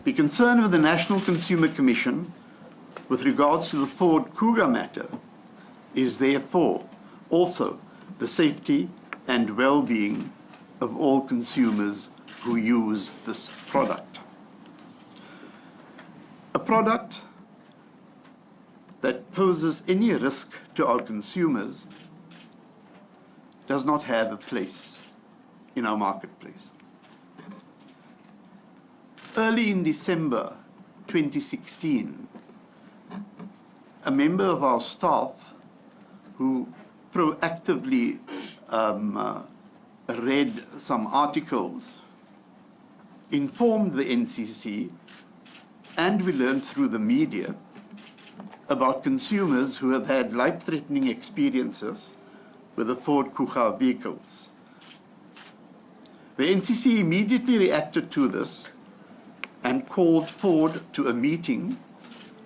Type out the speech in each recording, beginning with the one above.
The concern of the National Consumer Commission with regards to the Ford Kuga matter is therefore also the safety and well-being of all consumers who use this product. A product that poses any risk to our consumers does not have a place in our marketplace. Early in December 2016, a member of our staff who proactively read some articles informed the NCC, and we learned through the media about consumers who have had life-threatening experiences with the Ford Kuga vehicles. The NCC immediately reacted to this and called Ford to a meeting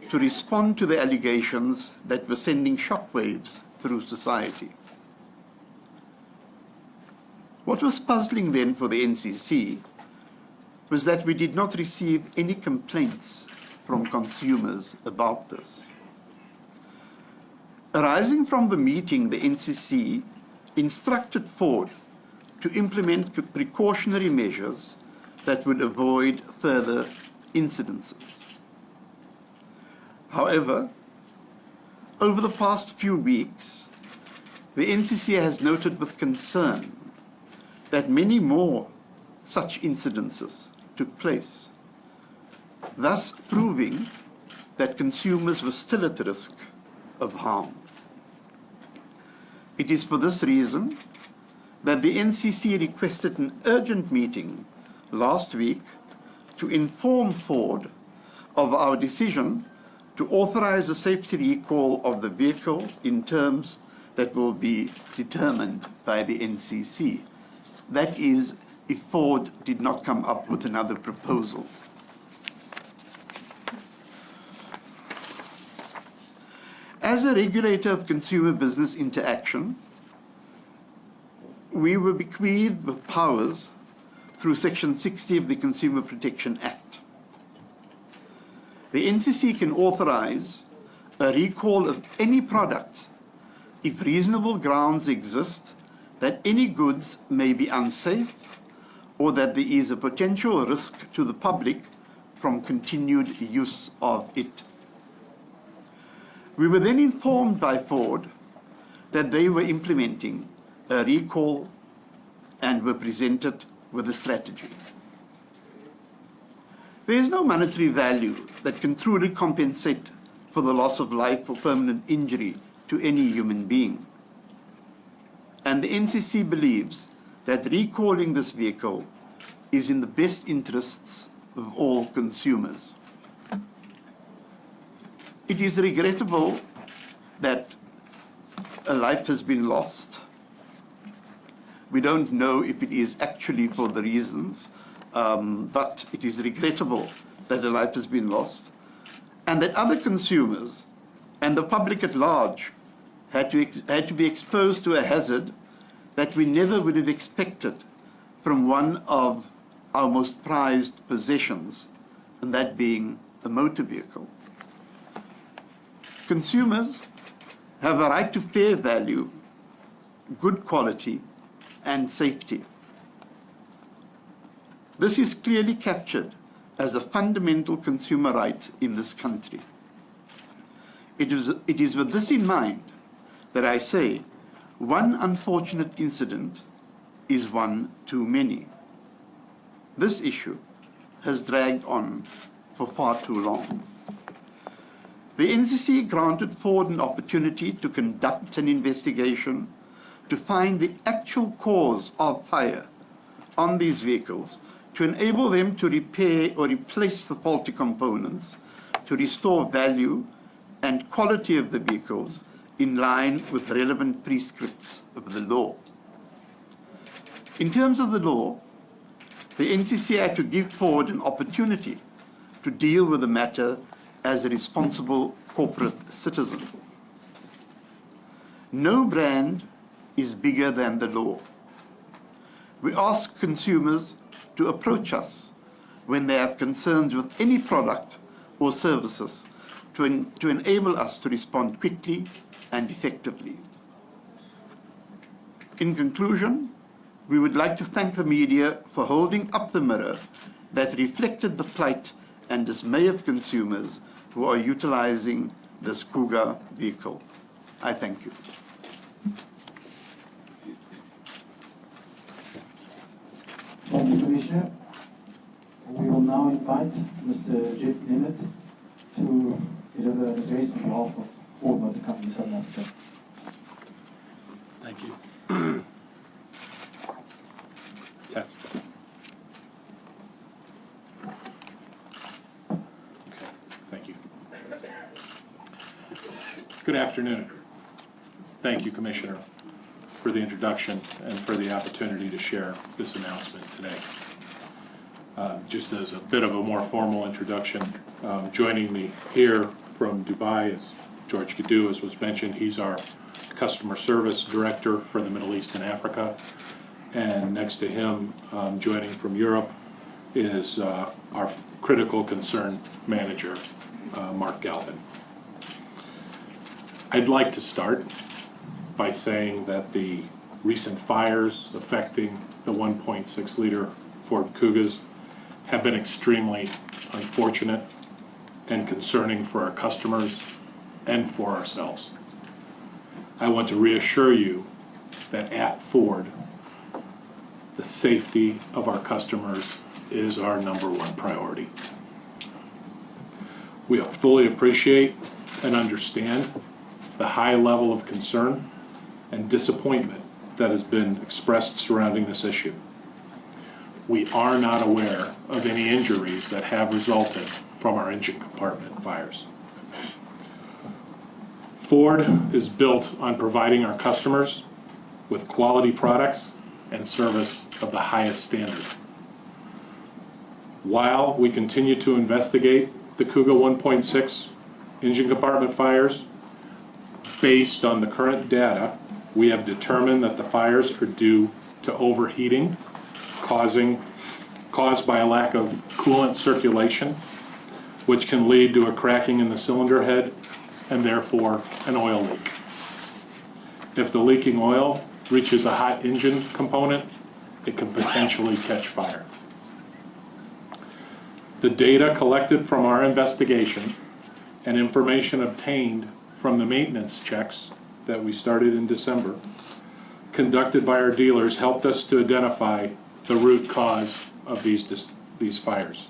to respond to the allegations that were sending shockwaves through society. What was puzzling then for the NCC was that we did not receive any complaints from consumers about this. Arising from the meeting, the NCC instructed Ford to implement precautionary measures that would avoid further incidences. However, over the past few weeks, the NCC has noted with concern that many more such incidences took place, thus proving that consumers were still at risk of harm. It is for this reason that the NCC requested an urgent meeting last week to inform Ford of our decision to authorize a safety recall of the vehicle in terms that will be determined by the NCC. That is, if Ford did not come up with another proposal. As a regulator of consumer business interaction, we were bequeathed with powers through Section 60 of the Consumer Protection Act. The NCC can authorize a recall of any product if reasonable grounds exist that any goods may be unsafe or that there is a potential risk to the public from continued use of it. We were then informed by Ford that they were implementing a recall and were presented with a strategy. There is no monetary value that can truly compensate for the loss of life or permanent injury to any human being. And the NCC believes that recalling this vehicle is in the best interests of all consumers. It is regrettable that a life has been lost. We don't know if it is actually for the reasons, but it is regrettable that a life has been lost, and that other consumers and the public at large had to be exposed to a hazard that we never would have expected from one of our most prized possessions, and that being a motor vehicle. Consumers have a right to fair value, good quality, and safety. This is clearly captured as a fundamental consumer right in this country. It is with this in mind that I say one unfortunate incident is one too many. This issue has dragged on for far too long. The NCC granted Ford an opportunity to conduct an investigation to find the actual cause of fire on these vehicles, to enable them to repair or replace the faulty components, to restore value and quality of the vehicles in line with relevant prescripts of the law. In terms of the law, the NCC had to give Ford an opportunity to deal with the matter as a responsible corporate citizen. No brand is bigger than the law. We ask consumers to approach us when they have concerns with any product or services to enable us to respond quickly and effectively. In conclusion, we would like to thank the media for holding up the mirror that reflected the plight and dismay of consumers who are utilizing this Kuga vehicle. I thank you. Thank you, Commissioner. We will now invite Mr. Jeff Nemeth to deliver an address on behalf of Ford Motor Company Southern Africa. Thank you. Test. Okay, thank you. Good afternoon. Thank you, Commissioner, for the introduction and for the opportunity to share this announcement today. Just as a bit of a more formal introduction, joining me here from Dubai is George Gadou, as was mentioned. He's our Customer Service Director for the Middle East and Africa. And next to him, joining from Europe, is our Critical Concern Manager, Mark Galvin. I'd like to start by saying that the recent fires affecting the 1.6 liter Ford Kugas have been extremely unfortunate and concerning for our customers and for ourselves. I want to reassure you that at Ford, the safety of our customers is our #1 priority. We fully appreciate and understand the high level of concern and disappointment that has been expressed surrounding this issue. We are not aware of any injuries that have resulted from our engine compartment fires. Ford is built on providing our customers with quality products and service of the highest standard. While we continue to investigate the Kuga 1.6 engine compartment fires, based on the current data, we have determined that the fires are due to overheating caused by a lack of coolant circulation, which can lead to a cracking in the cylinder head and therefore an oil leak. If the leaking oil reaches a hot engine component, it can potentially catch fire. The data collected from our investigation and information obtained from the maintenance checks that we started in December, conducted by our dealers, helped us to identify the root cause of these fires.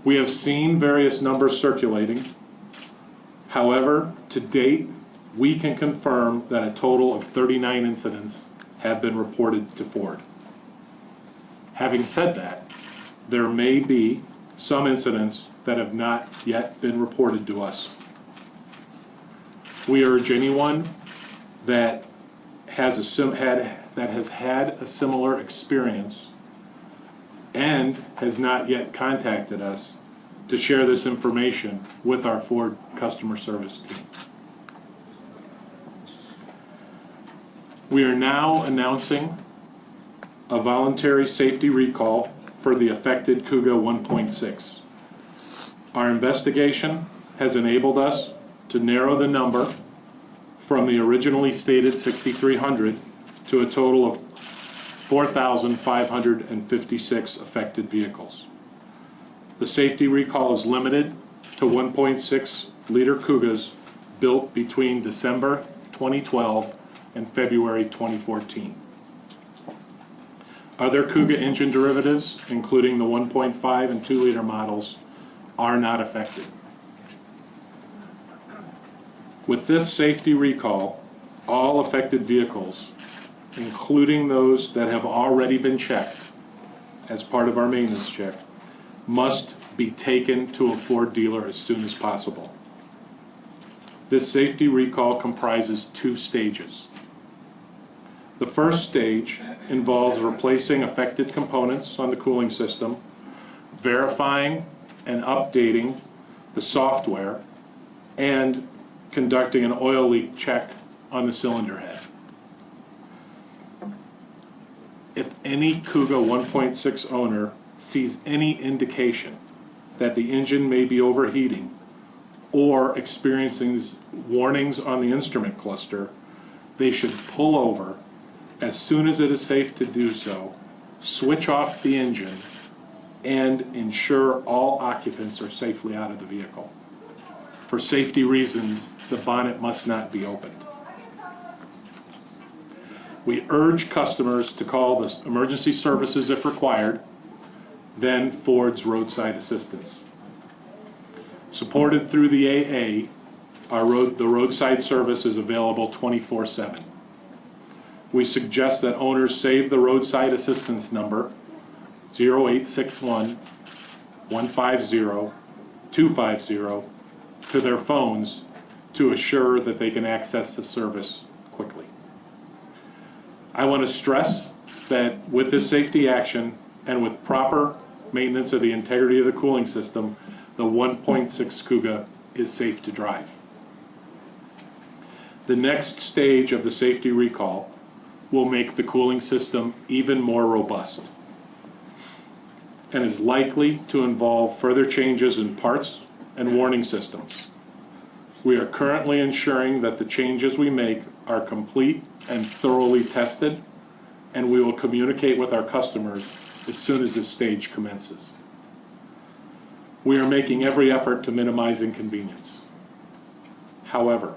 We have seen various numbers circulating. However, to date, we can confirm that a total of 39 incidents have been reported to Ford. Having said that, there may be some incidents that have not yet been reported to us. We urge anyone that has had a similar experience and has not yet contacted us to share this information with our Ford customer service team. We are now announcing a voluntary safety recall for the affected Kuga 1.6. Our investigation has enabled us to narrow the number from the originally stated 6,300 to a total of 4,556 affected vehicles. The safety recall is limited to 1.6 liter Kugas built between December 2012 and February 2014. Other Kuga engine derivatives, including the 1.5 and 2 liter models, are not affected. With this safety recall, all affected vehicles, including those that have already been checked as part of our maintenance check, must be taken to a Ford dealer as soon as possible. This safety recall comprises 2 stages. The first stage involves replacing affected components on the cooling system, verifying and updating the software, and conducting an oil leak check on the cylinder head. If any Kuga 1.6 owner sees any indication that the engine may be overheating or experiencing warnings on the instrument cluster, they should pull over as soon as it is safe to do so, switch off the engine, and ensure all occupants are safely out of the vehicle. For safety reasons, the bonnet must not be opened. We urge customers to call the emergency services if required, then Ford's roadside assistance. Supported through the AA, the roadside service is available 24/7. We suggest that owners save the roadside assistance number 0861 150 250 to their phones to assure that they can access the service quickly. I want to stress that with this safety action and with proper maintenance of the integrity of the cooling system, the 1.6 Kuga is safe to drive. The next stage of the safety recall will make the cooling system even more robust and is likely to involve further changes in parts and warning systems. We are currently ensuring that the changes we make are complete and thoroughly tested, and we will communicate with our customers as soon as this stage commences. We are making every effort to minimize inconvenience. However,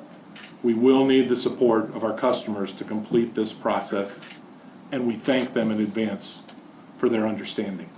we will need the support of our customers to complete this process, and we thank them in advance for their understanding.